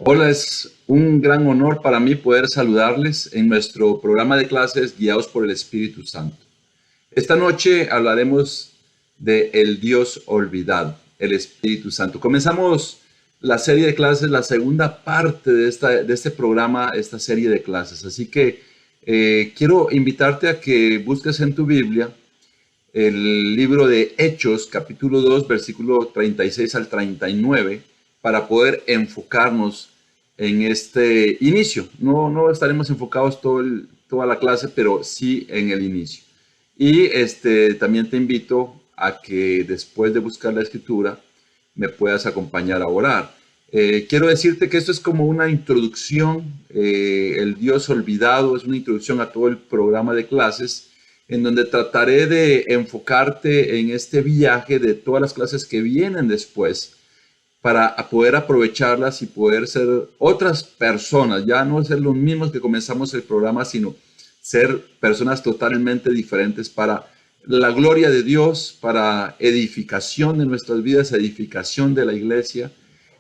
Hola, es un gran honor para mí poder saludarles en nuestro programa de clases guiados por el Espíritu Santo. Esta noche hablaremos de el Dios olvidado, el Espíritu Santo. Comenzamos la serie de clases, la segunda parte de este programa, esta serie de clases. Así que quiero invitarte a que busques en tu Biblia el libro de Hechos, capítulo 2, versículo 36 al 39, para poder enfocarnos en este inicio. No estaremos enfocados toda la clase, pero sí en el inicio. Y también te invito a que después de buscar la escritura me puedas acompañar a orar. Quiero decirte que esto es como una introducción, el Dios olvidado es una introducción a todo el programa de clases en donde trataré de enfocarte en este viaje de todas las clases que vienen después para poder aprovecharlas y poder ser otras personas, ya no ser los mismos que comenzamos el programa, sino ser personas totalmente diferentes para la gloria de Dios, para edificación de nuestras vidas, edificación de la iglesia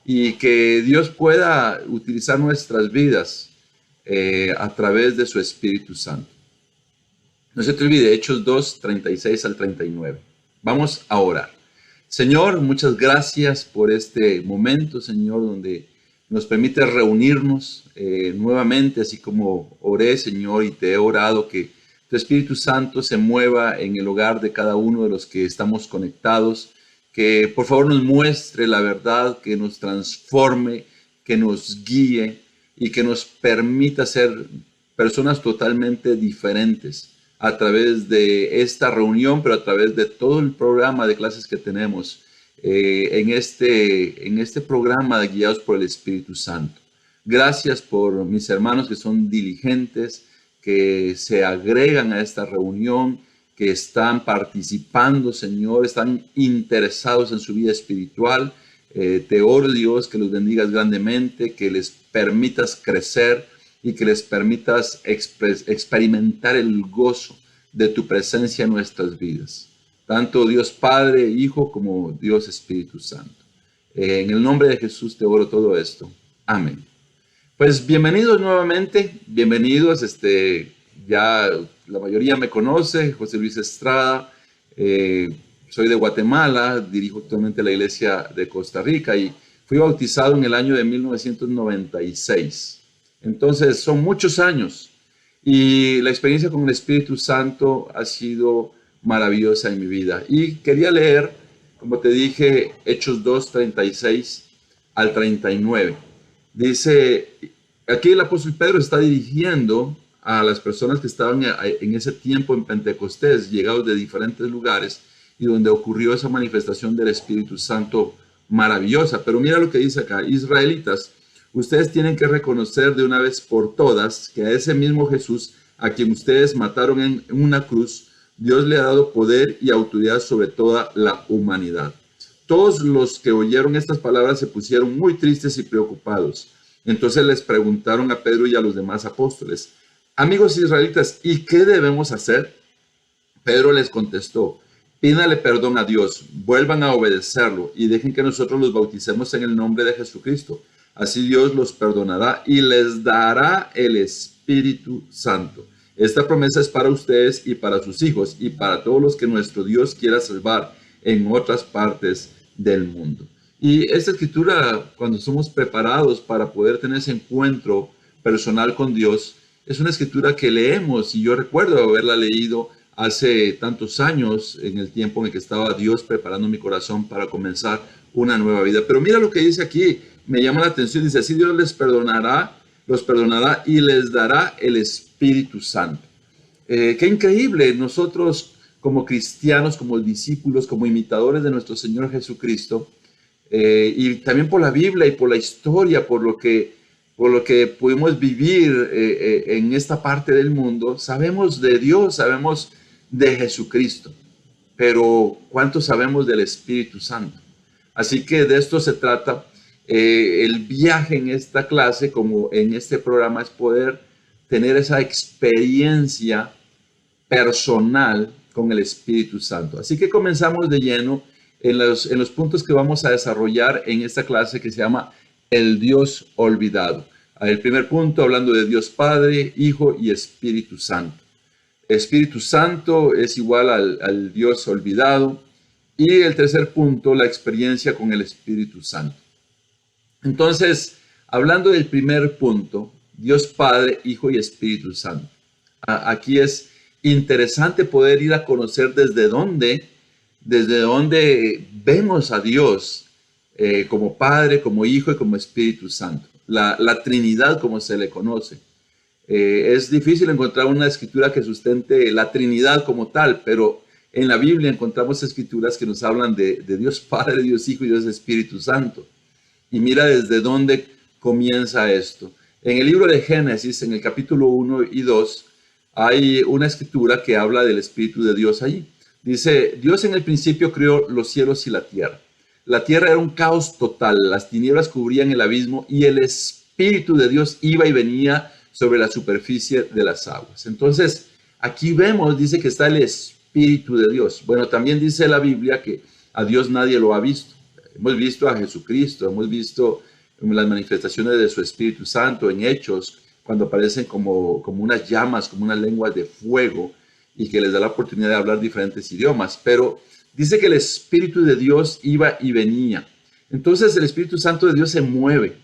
y que Dios pueda utilizar nuestras vidas a través de su Espíritu Santo. No se te olvide, Hechos 2, 36 al 39. Vamos a orar. Señor, muchas gracias por este momento, Señor, donde nos permite reunirnos nuevamente, así como oré, Señor, y te he orado que tu Espíritu Santo se mueva en el hogar de cada uno de los que estamos conectados, que por favor nos muestre la verdad, que nos transforme, que nos guíe y que nos permita ser personas totalmente diferentes a través de esta reunión, pero a través de todo el programa de clases que tenemos en este programa de Guiados por el Espíritu Santo. Gracias por mis hermanos que son diligentes, que se agregan a esta reunión, que están participando, Señor, están interesados en su vida espiritual. Te oro, Dios, que los bendigas grandemente, que les permitas crecer y que les permitas experimentar el gozo de tu presencia en nuestras vidas. Tanto Dios Padre, Hijo, como Dios Espíritu Santo. En el nombre de Jesús te oro todo esto. Amén. Pues bienvenidos nuevamente, bienvenidos. Ya la mayoría me conoce, José Luis Estrada. Soy de Guatemala, dirijo actualmente la iglesia de Costa Rica y fui bautizado en el año de 1996. Entonces son muchos años y la experiencia con el Espíritu Santo ha sido maravillosa en mi vida. Y quería leer, como te dije, Hechos 2, 36 al 39. Dice, aquí el apóstol Pedro está dirigiendo a las personas que estaban en ese tiempo en Pentecostés, llegados de diferentes lugares y donde ocurrió esa manifestación del Espíritu Santo maravillosa. Pero mira lo que dice acá, israelitas, ustedes tienen que reconocer de una vez por todas que a ese mismo Jesús, a quien ustedes mataron en una cruz, Dios le ha dado poder y autoridad sobre toda la humanidad. Todos los que oyeron estas palabras se pusieron muy tristes y preocupados. Entonces les preguntaron a Pedro y a los demás apóstoles, amigos israelitas, ¿y qué debemos hacer? Pedro les contestó, pídale perdón a Dios, vuelvan a obedecerlo y dejen que nosotros los bauticemos en el nombre de Jesucristo. Así Dios los perdonará y les dará el Espíritu Santo. Esta promesa es para ustedes y para sus hijos y para todos los que nuestro Dios quiera salvar en otras partes del mundo. Y esta escritura, cuando somos preparados para poder tener ese encuentro personal con Dios, es una escritura que leemos y yo recuerdo haberla leído hace tantos años en el tiempo en el que estaba Dios preparando mi corazón para comenzar una nueva vida. Pero mira lo que dice aquí, me llama la atención, dice, así Dios los perdonará y les dará el Espíritu Santo. Qué increíble, nosotros como cristianos, como discípulos, como imitadores de nuestro Señor Jesucristo, y también por la Biblia y por la historia, por lo que pudimos vivir en esta parte del mundo, sabemos de Dios, sabemos de Jesucristo, pero ¿cuánto sabemos del Espíritu Santo? Así que de esto se trata. El viaje en esta clase, como en este programa, es poder tener esa experiencia personal con el Espíritu Santo. Así que comenzamos de lleno en los puntos que vamos a desarrollar en esta clase que se llama el Dios olvidado. El primer punto, hablando de Dios Padre, Hijo y Espíritu Santo. Espíritu Santo es igual al Dios olvidado. Y el tercer punto, la experiencia con el Espíritu Santo. Entonces, hablando del primer punto, Dios Padre, Hijo y Espíritu Santo. Aquí es interesante poder ir a conocer desde dónde vemos a Dios como Padre, como Hijo y como Espíritu Santo. La Trinidad, como se le conoce. Es difícil encontrar una escritura que sustente la Trinidad como tal, pero en la Biblia encontramos escrituras que nos hablan de Dios Padre, Dios Hijo y Dios Espíritu Santo. Y mira desde dónde comienza esto. En el libro de Génesis, en el capítulo 1 y 2, hay una escritura que habla del Espíritu de Dios allí. Dice, Dios en el principio creó los cielos y la tierra. La tierra era un caos total, las tinieblas cubrían el abismo y el Espíritu de Dios iba y venía sobre la superficie de las aguas. Entonces, aquí vemos, dice que está el Espíritu de Dios. Bueno, también dice la Biblia que a Dios nadie lo ha visto. Hemos visto a Jesucristo, hemos visto las manifestaciones de su Espíritu Santo en Hechos, cuando aparecen como unas llamas, como unas lenguas de fuego, y que les da la oportunidad de hablar diferentes idiomas. Pero dice que el Espíritu de Dios iba y venía. Entonces el Espíritu Santo de Dios se mueve,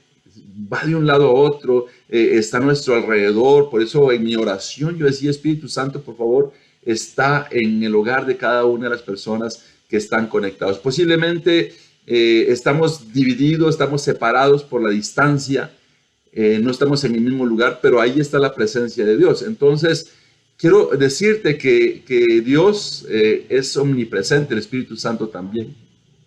va de un lado a otro, está a nuestro alrededor. Por eso en mi oración yo decía, Espíritu Santo, por favor, está en el hogar de cada una de las personas que están conectados. Posiblemente estamos divididos, estamos separados por la distancia, no estamos en el mismo lugar, pero ahí está la presencia de Dios. Entonces, quiero decirte que Dios es omnipresente, el Espíritu Santo también.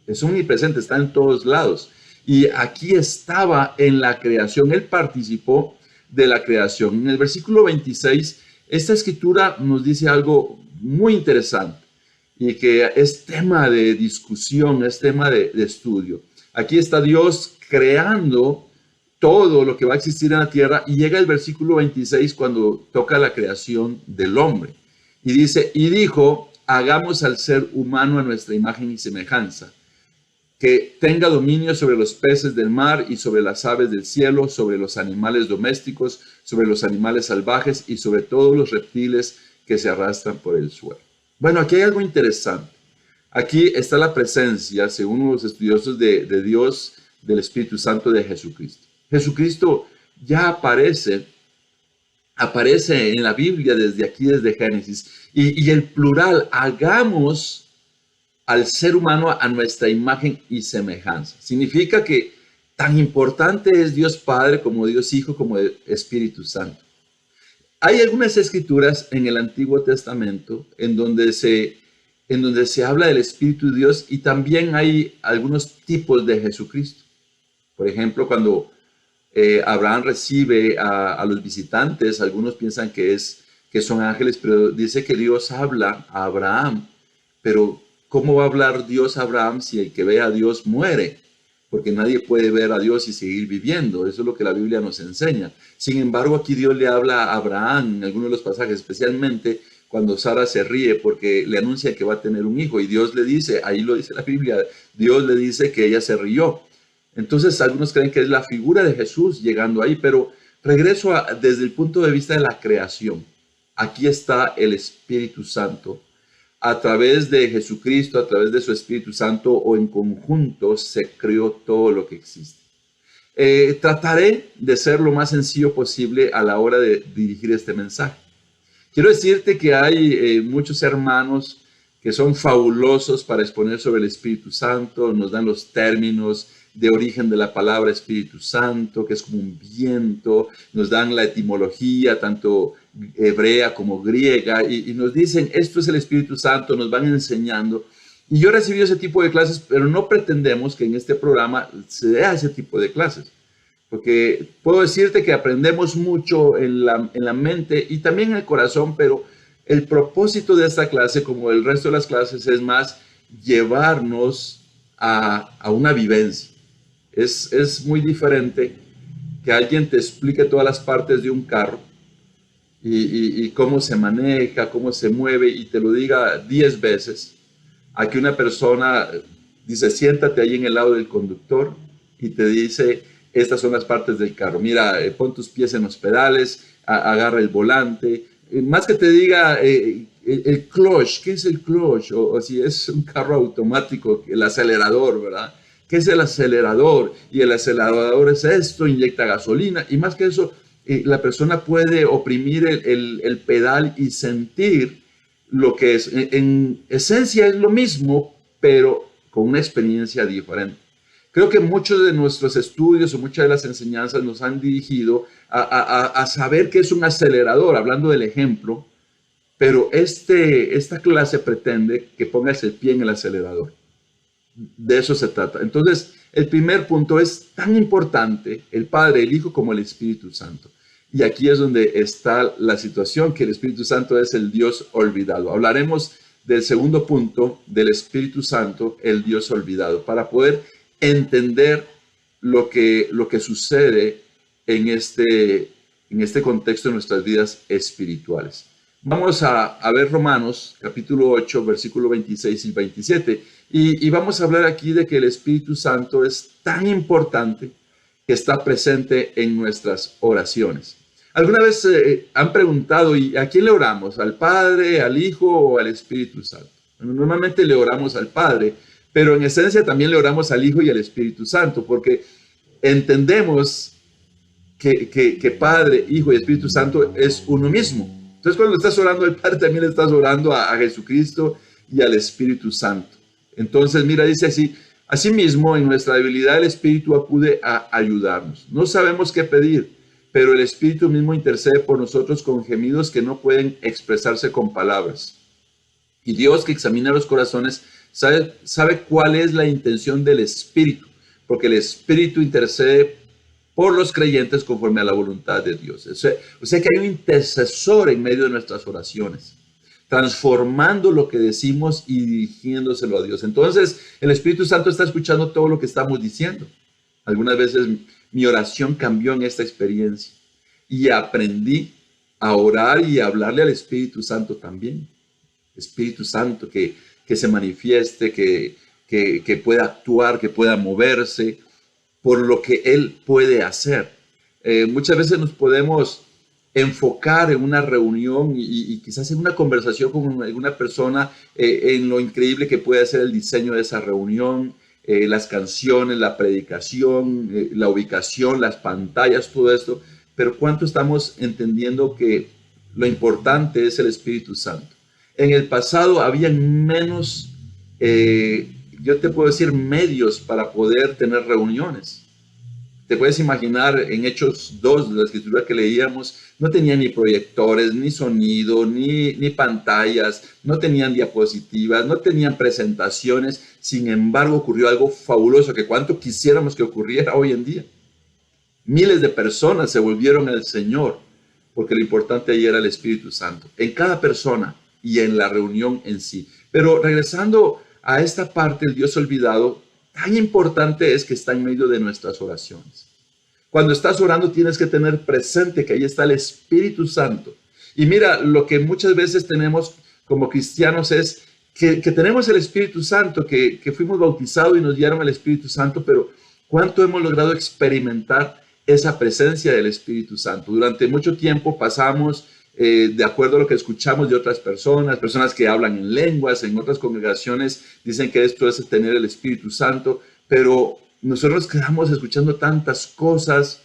Es omnipresente, está en todos lados. Y aquí estaba en la creación, Él participó de la creación. En el versículo 26, esta escritura nos dice algo muy interesante y que es tema de discusión, es tema de estudio. Aquí está Dios creando todo lo que va a existir en la tierra y llega el versículo 26 cuando toca la creación del hombre. Y dice, y dijo, hagamos al ser humano a nuestra imagen y semejanza, que tenga dominio sobre los peces del mar y sobre las aves del cielo, sobre los animales domésticos, sobre los animales salvajes y sobre todos los reptiles que se arrastran por el suelo. Bueno, aquí hay algo interesante. Aquí está la presencia, según los estudiosos de Dios, del Espíritu Santo de Jesucristo. Jesucristo ya aparece en la Biblia desde aquí, desde Génesis. Y el plural, hagamos al ser humano a nuestra imagen y semejanza. Significa que tan importante es Dios Padre como Dios Hijo como el Espíritu Santo. Hay algunas escrituras en el Antiguo Testamento en donde se habla del Espíritu de Dios y también hay algunos tipos de Jesucristo. Por ejemplo, cuando Abraham recibe a los visitantes, algunos piensan que son ángeles, pero dice que Dios habla a Abraham. Pero ¿cómo va a hablar Dios a Abraham si el que ve a Dios muere? Porque nadie puede ver a Dios y seguir viviendo. Eso es lo que la Biblia nos enseña. Sin embargo, aquí Dios le habla a Abraham en algunos de los pasajes, especialmente cuando Sara se ríe porque le anuncia que va a tener un hijo. Y Dios le dice, ahí lo dice la Biblia, Dios le dice que ella se rió. Entonces, algunos creen que es la figura de Jesús llegando ahí, pero regreso desde el punto de vista de la creación. Aquí está el Espíritu Santo. A través de Jesucristo, a través de su Espíritu Santo o en conjunto se creó todo lo que existe. Trataré de ser lo más sencillo posible a la hora de dirigir este mensaje. Quiero decirte que hay muchos hermanos que son fabulosos para exponer sobre el Espíritu Santo, nos dan los términos de origen de la palabra Espíritu Santo, que es como un viento, nos dan la etimología, tanto hebrea como griega, y nos dicen, esto es el Espíritu Santo, nos van enseñando. Y yo he recibido ese tipo de clases, pero no pretendemos que en este programa se dé ese tipo de clases, porque puedo decirte que aprendemos mucho en la mente y también en el corazón, pero el propósito de esta clase, como el resto de las clases, es más llevarnos a una vivencia. Es muy diferente que alguien te explique todas las partes de un carro y cómo se maneja, cómo se mueve y te lo diga 10 veces, a que una persona dice, siéntate ahí en el lado del conductor y te dice, estas son las partes del carro. Mira, pon tus pies en los pedales, agarra el volante. Más que te diga el clutch, ¿qué es el clutch? O si es un carro automático, el acelerador, ¿verdad? ¿Qué es el acelerador? Y el acelerador es esto, inyecta gasolina. Y más que eso, la persona puede oprimir el pedal y sentir lo que es. En esencia es lo mismo, pero con una experiencia diferente. Creo que muchos de nuestros estudios o muchas de las enseñanzas nos han dirigido a saber qué es un acelerador, hablando del ejemplo, pero esta clase pretende que pongas el pie en el acelerador. De eso se trata. Entonces, el primer punto es tan importante, el Padre, el Hijo, como el Espíritu Santo. Y aquí es donde está la situación, que el Espíritu Santo es el Dios olvidado. Hablaremos del segundo punto, del Espíritu Santo, el Dios olvidado, para poder entender lo que sucede en este contexto de nuestras vidas espirituales. Vamos a ver Romanos capítulo 8, versículo 26 y 27. Y vamos a hablar aquí de que el Espíritu Santo es tan importante que está presente en nuestras oraciones. ¿Alguna vez han preguntado, ¿y a quién le oramos? ¿Al Padre, al Hijo o al Espíritu Santo? Bueno, normalmente le oramos al Padre, pero en esencia también le oramos al Hijo y al Espíritu Santo, porque entendemos que Padre, Hijo y Espíritu Santo es uno mismo. Entonces, cuando estás orando al Padre, también le estás orando a Jesucristo y al Espíritu Santo. Entonces, mira, dice así: asimismo, en nuestra debilidad el Espíritu acude a ayudarnos. No sabemos qué pedir, pero el Espíritu mismo intercede por nosotros con gemidos que no pueden expresarse con palabras. Y Dios, que examina los corazones, sabe cuál es la intención del Espíritu, porque el Espíritu intercede por los creyentes conforme a la voluntad de Dios. O sea que hay un intercesor en medio de nuestras oraciones, transformando lo que decimos y dirigiéndoselo a Dios. Entonces, el Espíritu Santo está escuchando todo lo que estamos diciendo. Algunas veces mi oración cambió en esta experiencia y aprendí a orar y a hablarle al Espíritu Santo también. Espíritu Santo que se manifieste, que pueda actuar, que pueda moverse por lo que Él puede hacer. Muchas veces nos podemos enfocar en una reunión y quizás en una conversación con alguna persona en lo increíble que puede ser el diseño de esa reunión, las canciones, la predicación, la ubicación, las pantallas, todo esto. Pero ¿cuánto estamos entendiendo que lo importante es el Espíritu Santo? En el pasado había menos, yo te puedo decir, medios para poder tener reuniones. Te puedes imaginar en Hechos 2, de la escritura que leíamos, no tenían ni proyectores, ni sonido, ni pantallas, no tenían diapositivas, no tenían presentaciones. Sin embargo, ocurrió algo fabuloso que cuánto quisiéramos que ocurriera hoy en día. Miles de personas se volvieron al Señor, porque lo importante ahí era el Espíritu Santo, en cada persona y en la reunión en sí. Pero regresando a esta parte, el Dios olvidado, tan importante es que está en medio de nuestras oraciones. Cuando estás orando tienes que tener presente que ahí está el Espíritu Santo. Y mira, lo que muchas veces tenemos como cristianos es que tenemos el Espíritu Santo, que fuimos bautizados y nos dieron el Espíritu Santo, pero ¿cuánto hemos logrado experimentar esa presencia del Espíritu Santo? Durante mucho tiempo pasamos de acuerdo a lo que escuchamos de otras personas que hablan en lenguas, en otras congregaciones dicen que esto es tener el Espíritu Santo, pero nosotros quedamos escuchando tantas cosas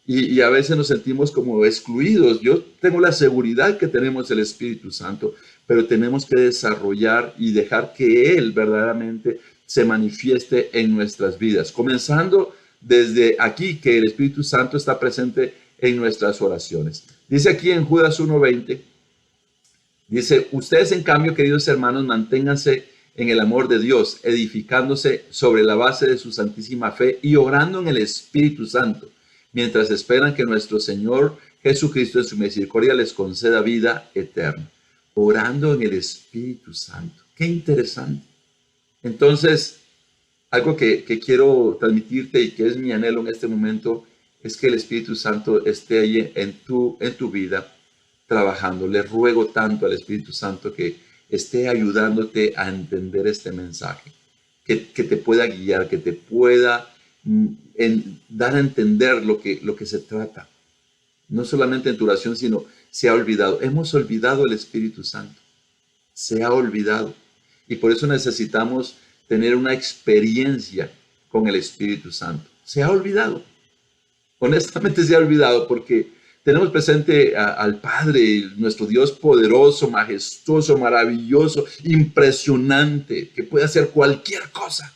y a veces nos sentimos como excluidos. Yo tengo la seguridad que tenemos el Espíritu Santo, pero tenemos que desarrollar y dejar que Él verdaderamente se manifieste en nuestras vidas, comenzando desde aquí, que el Espíritu Santo está presente en nuestras oraciones. Dice aquí en Judas 1:20, dice: ustedes en cambio, queridos hermanos, manténganse en el amor de Dios, edificándose sobre la base de su santísima fe y orando en el Espíritu Santo, mientras esperan que nuestro Señor Jesucristo en su misericordia les conceda vida eterna. Orando en el Espíritu Santo. Qué interesante. Entonces, algo que quiero transmitirte y que es mi anhelo en este momento es que el Espíritu Santo esté ahí en tu vida trabajando. Le ruego tanto al Espíritu Santo que esté ayudándote a entender este mensaje, que te pueda guiar, que te pueda en dar a entender lo que se trata. No solamente en tu oración, sino se ha olvidado. Hemos olvidado el Espíritu Santo. Se ha olvidado. Y por eso necesitamos tener una experiencia con el Espíritu Santo. Se ha olvidado. Honestamente se ha olvidado porque tenemos presente al Padre, nuestro Dios poderoso, majestuoso, maravilloso, impresionante, que puede hacer cualquier cosa.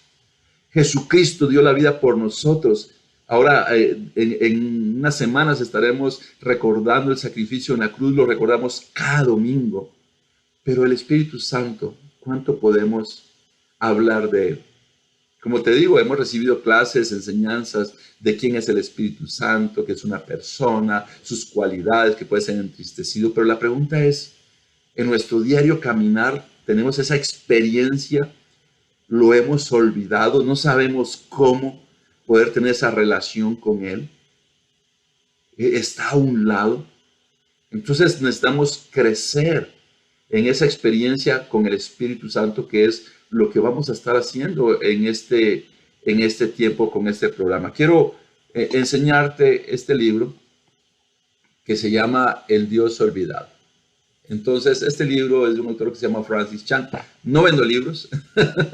Jesucristo dio la vida por nosotros. Ahora, en unas semanas estaremos recordando el sacrificio en la cruz, lo recordamos cada domingo. Pero el Espíritu Santo, ¿cuánto podemos hablar de él? Como te digo, hemos recibido clases, enseñanzas de quién es el Espíritu Santo, que es una persona, sus cualidades, que puede ser entristecido. Pero la pregunta es, en nuestro diario caminar, ¿tenemos esa experiencia? ¿Lo hemos olvidado? ¿No sabemos cómo poder tener esa relación con él? ¿Está a un lado? Entonces necesitamos crecer en esa experiencia con el Espíritu Santo, que es lo que vamos a estar haciendo en este tiempo con este programa. Quiero enseñarte este libro que se llama El Dios Olvidado. Entonces, este libro es de un autor que se llama Francis Chan. No vendo libros,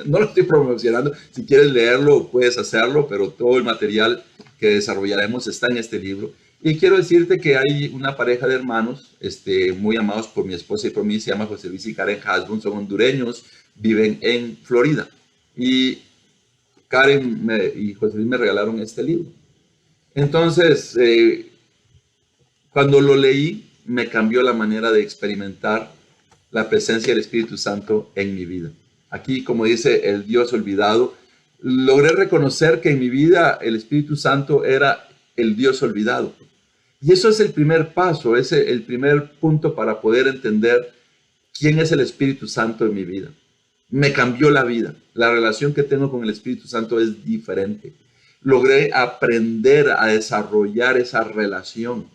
no lo estoy promocionando. Si quieres leerlo, puedes hacerlo, pero todo el material que desarrollaremos está en este libro. Y quiero decirte que hay una pareja de hermanos muy amados por mi esposa y por mí, se llama José Luis y Karen Hasbun, son hondureños, viven en Florida. Y Karen y José Luis me regalaron este libro. Entonces, cuando lo leí, me cambió la manera de experimentar la presencia del Espíritu Santo en mi vida. Aquí, como dice el Dios olvidado, logré reconocer que en mi vida el Espíritu Santo era el Dios olvidado. Y eso es el primer paso, es el primer punto para poder entender quién es el Espíritu Santo en mi vida. Me cambió la vida. La relación que tengo con el Espíritu Santo es diferente. Logré aprender a desarrollar esa relación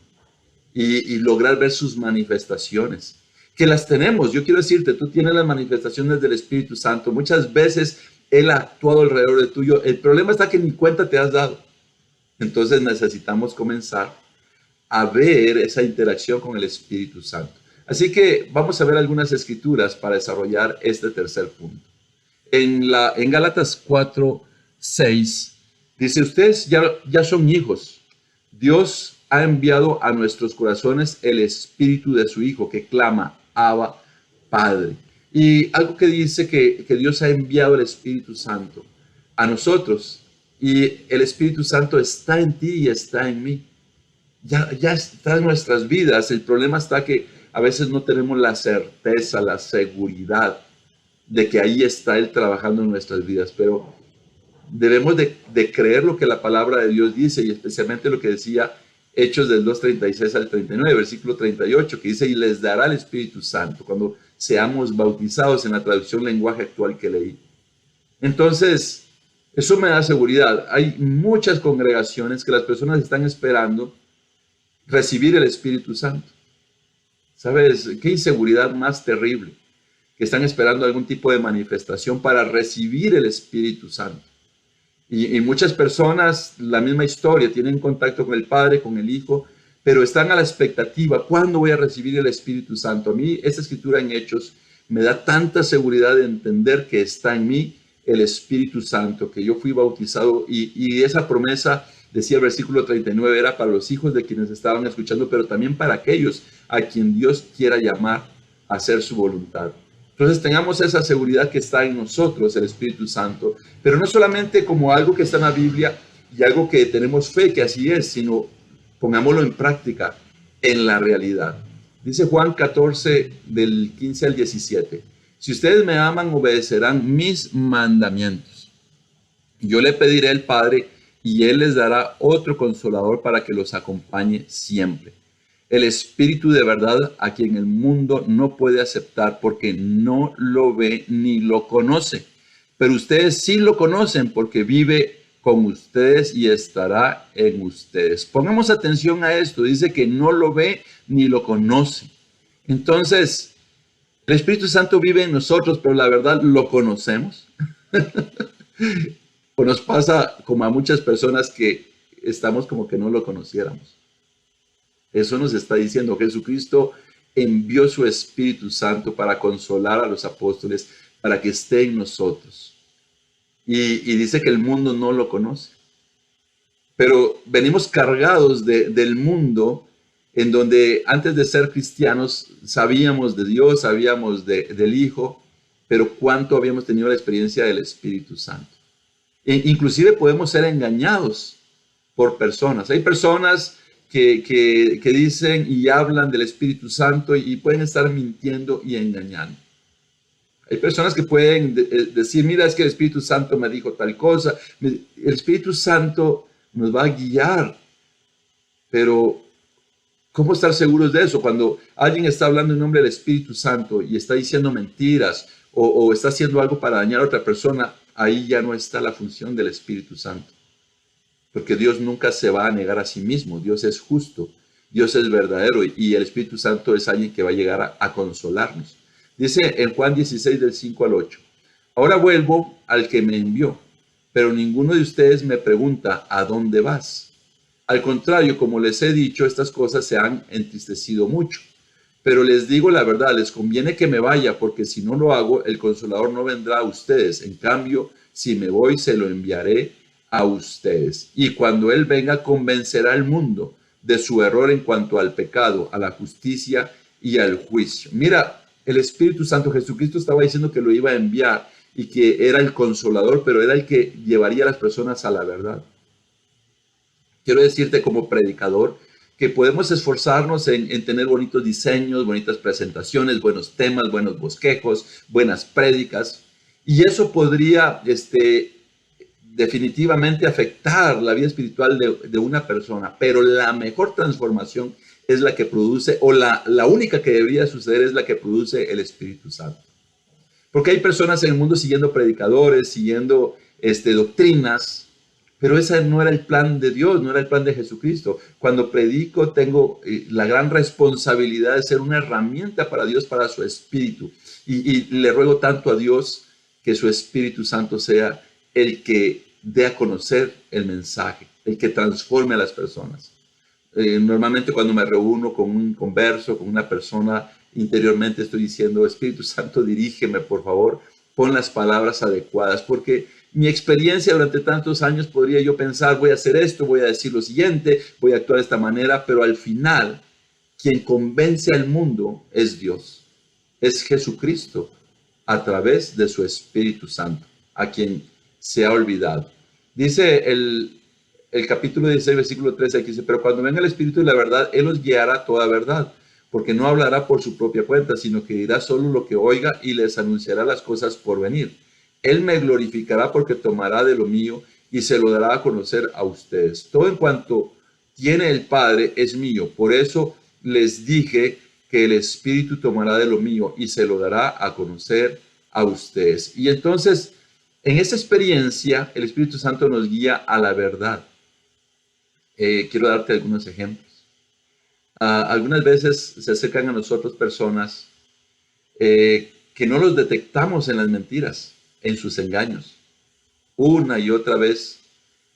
y lograr ver sus manifestaciones, que las tenemos. Yo quiero decirte, tú tienes las manifestaciones del Espíritu Santo. Muchas veces Él ha actuado alrededor de tuyo. El problema está que ni cuenta te has dado. Entonces necesitamos comenzar a ver esa interacción con el Espíritu Santo. Así que vamos a ver algunas escrituras para desarrollar este tercer punto. En Gálatas 4:6 dice, ustedes ya son hijos. Dios ha enviado a nuestros corazones el Espíritu de su Hijo que clama, Abba, Padre. Y algo que dice que Dios ha enviado el Espíritu Santo a nosotros y el Espíritu Santo está en ti y está en mí. Ya está en nuestras vidas. El problema está que a veces no tenemos la certeza, la seguridad de que ahí está Él trabajando en nuestras vidas, pero debemos de creer lo que la palabra de Dios dice y especialmente lo que decía Hechos del 2:36 al 39, versículo 38, que dice, y les dará el Espíritu Santo cuando seamos bautizados, en la traducción lenguaje actual que leí. Entonces, eso me da seguridad. Hay muchas congregaciones que las personas están esperando recibir el Espíritu Santo. ¿Sabes? Qué inseguridad más terrible, que están esperando algún tipo de manifestación para recibir el Espíritu Santo. Y muchas personas, la misma historia, tienen contacto con el Padre, con el Hijo, pero están a la expectativa, ¿cuándo voy a recibir el Espíritu Santo? A mí, esta escritura en Hechos me da tanta seguridad de entender que está en mí el Espíritu Santo, que yo fui bautizado y esa promesa, decía el versículo 39, era para los hijos de quienes estaban escuchando, pero también para aquellos a quien Dios quiera llamar a hacer su voluntad. Entonces tengamos esa seguridad que está en nosotros, el Espíritu Santo, pero no solamente como algo que está en la Biblia y algo que tenemos fe que así es, sino pongámoslo en práctica, en la realidad. Dice Juan 14, del 15 al 17, si ustedes me aman, obedecerán mis mandamientos. Yo le pediré al Padre y Él les dará otro consolador para que los acompañe siempre. El Espíritu de verdad, a quien el mundo no puede aceptar porque no lo ve ni lo conoce. Pero ustedes sí lo conocen porque vive con ustedes y estará en ustedes. Pongamos atención a esto. Dice que no lo ve ni lo conoce. Entonces, el Espíritu Santo vive en nosotros, pero la verdad, ¿lo conocemos? O nos pasa como a muchas personas que estamos como que no lo conociéramos. Eso nos está diciendo Jesucristo envió su Espíritu Santo para consolar a los apóstoles, para que esté en nosotros. Y dice que el mundo no lo conoce. Pero venimos cargados del mundo, en donde antes de ser cristianos sabíamos de Dios, sabíamos del Hijo, pero cuánto habíamos tenido la experiencia del Espíritu Santo. Inclusive podemos ser engañados por personas. Hay personas que dicen y hablan del Espíritu Santo y pueden estar mintiendo y engañando. Hay personas que pueden decir, mira, es que el Espíritu Santo me dijo tal cosa. El Espíritu Santo nos va a guiar, pero ¿cómo estar seguros de eso? Cuando alguien está hablando en nombre del Espíritu Santo y está diciendo mentiras o está haciendo algo para dañar a otra persona, ahí ya no está la función del Espíritu Santo. Porque Dios nunca se va a negar a sí mismo. Dios es justo, Dios es verdadero y el Espíritu Santo es alguien que va a llegar a consolarnos. Dice en Juan 16 del 5 al 8, ahora vuelvo al que me envió, pero ninguno de ustedes me pregunta, ¿a dónde vas? Al contrario, como les he dicho, estas cosas se han entristecido mucho. Pero les digo la verdad, les conviene que me vaya, porque si no lo hago, el Consolador no vendrá a ustedes. En cambio, si me voy, se lo enviaré a ustedes. Y cuando Él venga, convencerá al mundo de su error en cuanto al pecado, a la justicia y al juicio. Mira, el Espíritu Santo, Jesucristo estaba diciendo que lo iba a enviar y que era el Consolador, pero era el que llevaría a las personas a la verdad. Quiero decirte como predicador que podemos esforzarnos en tener bonitos diseños, bonitas presentaciones, buenos temas, buenos bosquejos, buenas prédicas, y eso podría definitivamente afectar la vida espiritual de una persona, pero la mejor transformación es la que produce, o la única que debería suceder es la que produce el Espíritu Santo. Porque hay personas en el mundo siguiendo predicadores, siguiendo doctrinas, pero ese no era el plan de Dios, no era el plan de Jesucristo. Cuando predico tengo la gran responsabilidad de ser una herramienta para Dios, para su Espíritu. Y le ruego tanto a Dios que su Espíritu Santo sea el que dé a conocer el mensaje, el que transforme a las personas. Normalmente cuando me reúno con un converso, con una persona, interiormente estoy diciendo, Espíritu Santo, dirígeme, por favor, pon las palabras adecuadas, porque mi experiencia durante tantos años podría yo pensar, voy a hacer esto, voy a decir lo siguiente, voy a actuar de esta manera, pero al final, quien convence al mundo es Dios, es Jesucristo, a través de su Espíritu Santo, a quien se ha olvidado. Dice el capítulo 16, versículo 13, aquí dice, pero cuando venga el Espíritu de la verdad, Él os guiará a toda verdad, porque no hablará por su propia cuenta, sino que dirá solo lo que oiga y les anunciará las cosas por venir. Él me glorificará porque tomará de lo mío y se lo dará a conocer a ustedes. Todo en cuanto tiene el Padre es mío. Por eso les dije que el Espíritu tomará de lo mío y se lo dará a conocer a ustedes. Y entonces, en esa experiencia, el Espíritu Santo nos guía a la verdad. Quiero darte algunos ejemplos. Algunas veces se acercan a nosotros personas que no los detectamos en las mentiras, en sus engaños. Una y otra vez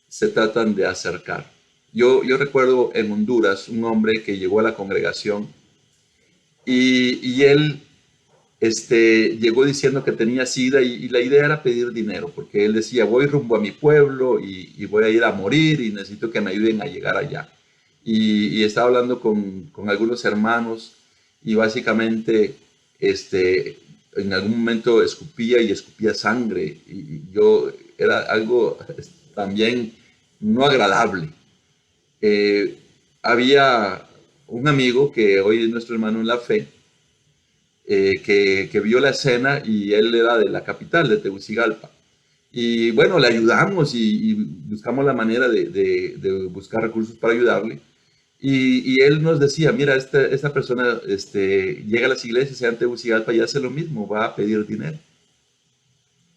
se tratan de acercar. Yo recuerdo en Honduras un hombre que llegó a la congregación y él llegó diciendo que tenía SIDA y la idea era pedir dinero, porque él decía, voy rumbo a mi pueblo y voy a ir a morir y necesito que me ayuden a llegar allá. Y estaba hablando con algunos hermanos y básicamente en algún momento escupía y escupía sangre y yo era algo también no agradable. Había un amigo que hoy es nuestro hermano en la fe, que vio la escena y él era de la capital, de Tegucigalpa. Y bueno, le ayudamos y buscamos la manera de buscar recursos para ayudarle. Y él nos decía, mira, esta persona llega a las iglesias en Tegucigalpa y hace lo mismo, va a pedir dinero.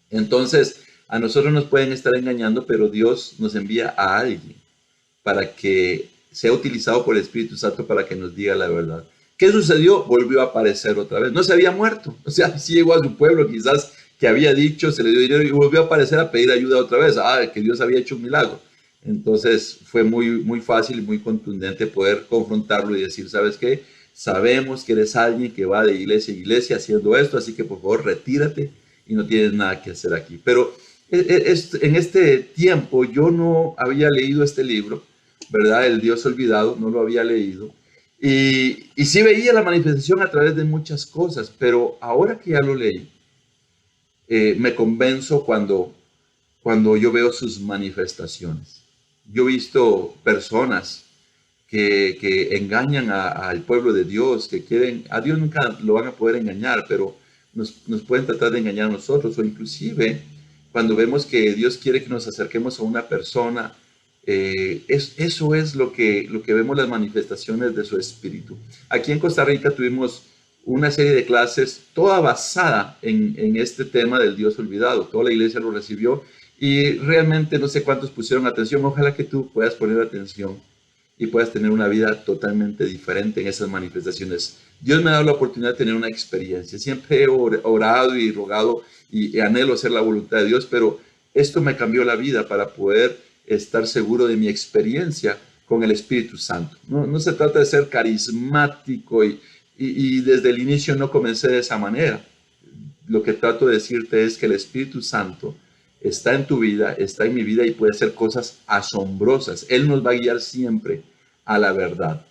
Entonces, a nosotros nos pueden estar engañando, pero Dios nos envía a alguien para que sea utilizado por el Espíritu Santo para que nos diga la verdad. ¿Qué sucedió? Volvió a aparecer otra vez. No se había muerto. O sea, sí llegó a su pueblo, quizás que había dicho, se le dio dinero y volvió a aparecer a pedir ayuda otra vez. Que Dios había hecho un milagro. Entonces fue muy fácil y muy contundente poder confrontarlo y decir, ¿sabes qué? Sabemos que eres alguien que va de iglesia a iglesia haciendo esto, así que por favor retírate y no tienes nada que hacer aquí. Pero en este tiempo yo no había leído este libro, ¿verdad? El Dios olvidado, no lo había leído. Y sí veía la manifestación a través de muchas cosas, pero ahora que ya lo leí, me convenzo cuando yo veo sus manifestaciones. Yo he visto personas que engañan al pueblo de Dios, que quieren, a Dios nunca lo van a poder engañar, pero nos pueden tratar de engañar a nosotros, o inclusive cuando vemos que Dios quiere que nos acerquemos a una persona, eso es lo que vemos las manifestaciones de su espíritu. Aquí en Costa Rica tuvimos una serie de clases toda basada en este tema del Dios olvidado. Toda la iglesia lo recibió y realmente no sé cuántos pusieron atención. Ojalá que tú puedas poner atención y puedas tener una vida totalmente diferente en esas manifestaciones. Dios me ha dado la oportunidad de tener una experiencia. Siempre he orado y rogado y anhelo hacer la voluntad de Dios, pero esto me cambió la vida para poder estar seguro de mi experiencia con el Espíritu Santo. No se trata de ser carismático y desde el inicio no comencé de esa manera. Lo que trato de decirte es que el Espíritu Santo está en tu vida, está en mi vida y puede hacer cosas asombrosas. Él nos va a guiar siempre a la verdad.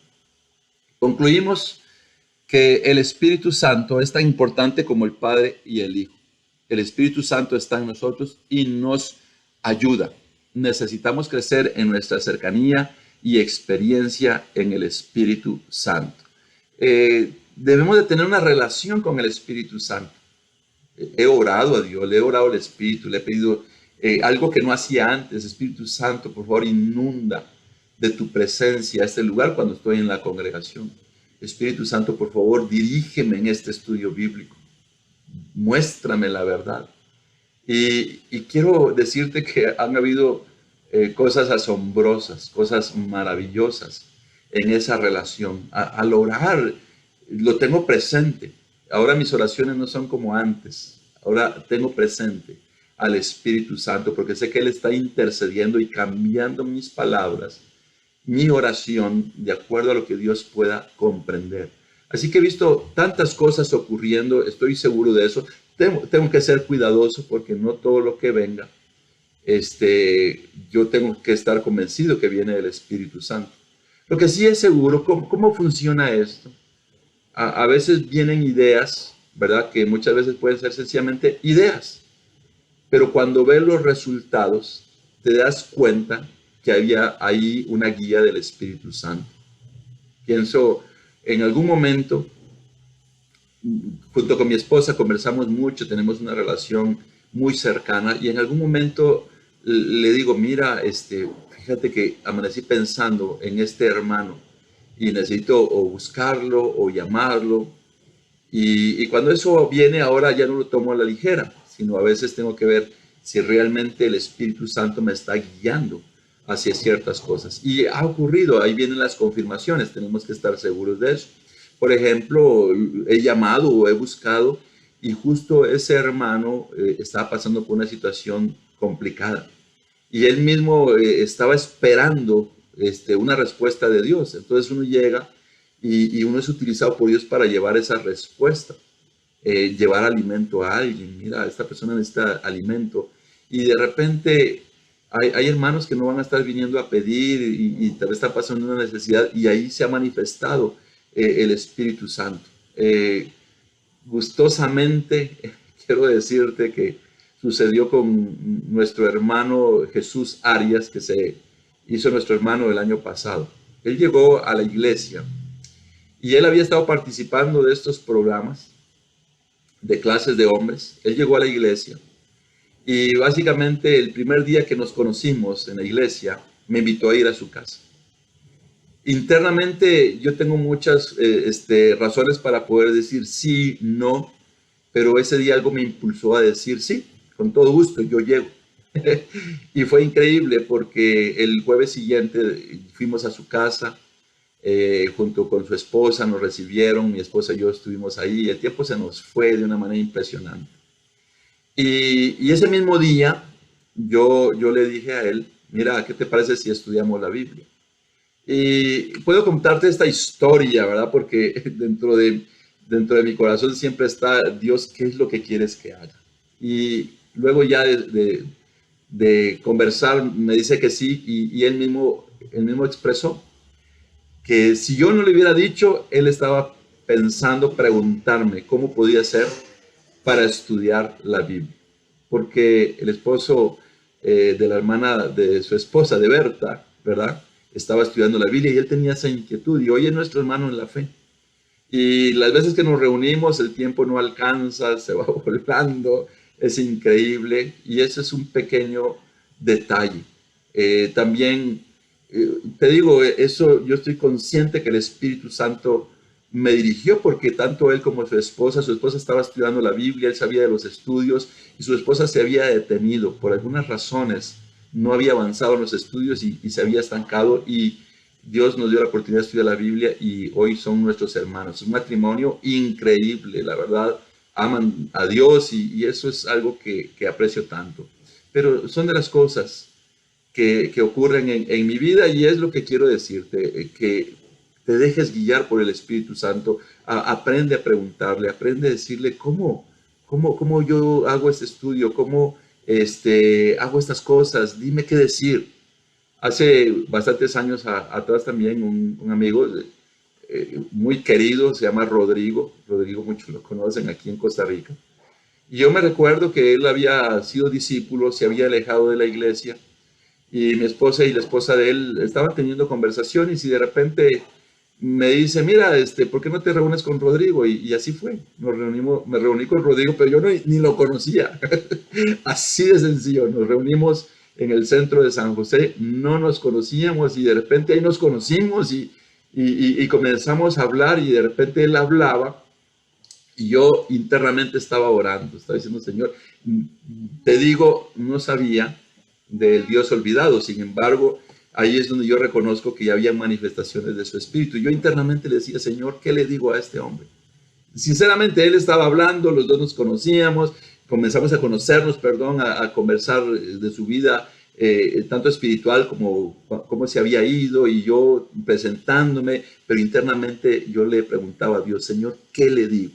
Concluimos que el Espíritu Santo es tan importante como el Padre y el Hijo. El Espíritu Santo está en nosotros y nos ayuda. Necesitamos crecer en nuestra cercanía y experiencia en el Espíritu Santo. Debemos de tener una relación con el Espíritu Santo. He orado a Dios, le he orado al Espíritu, le he pedido algo que no hacía antes. Espíritu Santo, por favor, inunda de tu presencia este lugar cuando estoy en la congregación. Espíritu Santo, por favor, dirígeme en este estudio bíblico. Muéstrame la verdad. Y quiero decirte que han habido cosas asombrosas, cosas maravillosas en esa relación. Al orar, lo tengo presente. Ahora mis oraciones no son como antes. Ahora tengo presente al Espíritu Santo porque sé que Él está intercediendo y cambiando mis palabras, mi oración, de acuerdo a lo que Dios pueda comprender. Así que he visto tantas cosas ocurriendo, estoy seguro de eso. Tengo que ser cuidadoso porque no todo lo que venga, yo tengo que estar convencido que viene del Espíritu Santo. Lo que sí es seguro, ¿cómo funciona esto? A veces vienen ideas, ¿verdad? Que muchas veces pueden ser sencillamente ideas, pero cuando ves los resultados, te das cuenta que había ahí una guía del Espíritu Santo. Pienso, en algún momento, junto con mi esposa conversamos mucho, tenemos una relación muy cercana y en algún momento le digo, mira, fíjate que amanecí pensando en este hermano y necesito o buscarlo o llamarlo. Y cuando eso viene ahora ya no lo tomo a la ligera, sino a veces tengo que ver si realmente el Espíritu Santo me está guiando hacia ciertas cosas. Y ha ocurrido, ahí vienen las confirmaciones, tenemos que estar seguros de eso. Por ejemplo, he llamado o he buscado y justo ese hermano estaba pasando por una situación complicada. Y él mismo estaba esperando una respuesta de Dios. Entonces uno llega y uno es utilizado por Dios para llevar esa respuesta, llevar alimento a alguien. Mira, esta persona necesita alimento. Y de repente hay hermanos que no van a estar viniendo a pedir y tal vez está pasando una necesidad y ahí se ha manifestado el Espíritu Santo. Gustosamente, quiero decirte que sucedió con nuestro hermano Jesús Arias, que se hizo nuestro hermano el año pasado. Él llegó a la iglesia y él había estado participando de estos programas de clases de hombres. Él llegó a la iglesia y básicamente el primer día que nos conocimos en la iglesia, me invitó a ir a su casa. Internamente yo tengo muchas razones para poder decir sí, no, pero ese día algo me impulsó a decir sí, con todo gusto, yo llego. Y fue increíble porque el jueves siguiente fuimos a su casa, junto con su esposa, nos recibieron, mi esposa y yo estuvimos ahí, el tiempo se nos fue de una manera impresionante. Y ese mismo día yo le dije a él, mira, ¿qué te parece si estudiamos la Biblia? Y puedo contarte esta historia, ¿verdad? Porque dentro de mi corazón siempre está, Dios, ¿qué es lo que quieres que haga? Y luego ya de conversar, me dice que sí, y él mismo expresó que si yo no le hubiera dicho, él estaba pensando preguntarme cómo podía ser para estudiar la Biblia. Porque el esposo de la hermana de su esposa, de Berta, ¿verdad? Estaba estudiando la Biblia y él tenía esa inquietud. Y hoy es nuestro hermano en la fe. Y las veces que nos reunimos, el tiempo no alcanza, se va volando, es increíble. Y ese es un pequeño detalle. También, te digo, eso yo estoy consciente que el Espíritu Santo me dirigió porque tanto él como su esposa estaba estudiando la Biblia, él sabía de los estudios y su esposa se había detenido por algunas razones, no había avanzado en los estudios y se había estancado y Dios nos dio la oportunidad de estudiar la Biblia y hoy son nuestros hermanos. Es un matrimonio increíble, la verdad, aman a Dios y eso es algo que aprecio tanto. Pero son de las cosas que ocurren en mi vida y es lo que quiero decirte, que te dejes guiar por el Espíritu Santo, aprende a preguntarle, aprende a decirle cómo yo hago este estudio, cómo hago estas cosas, dime qué decir. Hace bastantes años atrás también un amigo muy querido, se llama Rodrigo muchos lo conocen aquí en Costa Rica, y yo me recuerdo que él había sido discípulo, se había alejado de la iglesia, y mi esposa y la esposa de él estaban teniendo conversaciones y de repente me dice, mira, ¿por qué no te reúnes con Rodrigo? Y así fue, me reuní con Rodrigo, pero yo ni lo conocía, así de sencillo, nos reunimos en el centro de San José, no nos conocíamos y de repente ahí nos conocimos y comenzamos a hablar y de repente él hablaba y yo internamente estaba orando, estaba diciendo, Señor, te digo, no sabía del Dios olvidado, sin embargo, ahí es donde yo reconozco que ya había manifestaciones de su espíritu. Yo internamente le decía, Señor, ¿qué le digo a este hombre? Sinceramente, él estaba hablando, los dos nos conocíamos, comenzamos a conocernos, perdón, a conversar de su vida, tanto espiritual como cómo se había ido, y yo presentándome, pero internamente yo le preguntaba a Dios, Señor, ¿qué le digo?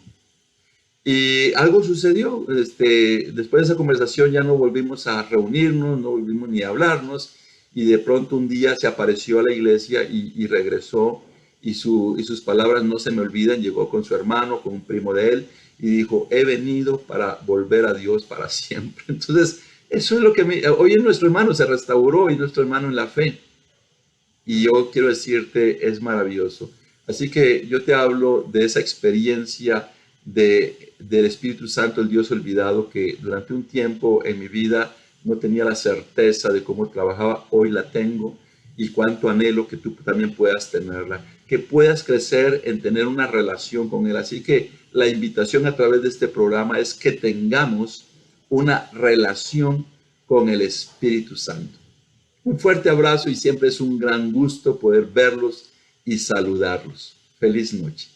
Y algo sucedió, después de esa conversación ya no volvimos a reunirnos, no volvimos ni a hablarnos, y de pronto un día se apareció a la iglesia y regresó, y sus palabras no se me olvidan, llegó con su hermano, con un primo de él, y dijo, he venido para volver a Dios para siempre. Entonces, eso es lo que hoy nuestro hermano se restauró, y nuestro hermano en la fe, y yo quiero decirte, es maravilloso. Así que yo te hablo de esa experiencia del Espíritu Santo, el Dios olvidado, que durante un tiempo en mi vida no tenía la certeza de cómo trabajaba, hoy la tengo y cuánto anhelo que tú también puedas tenerla, que puedas crecer en tener una relación con Él. Así que la invitación a través de este programa es que tengamos una relación con el Espíritu Santo. Un fuerte abrazo y siempre es un gran gusto poder verlos y saludarlos. Feliz noche.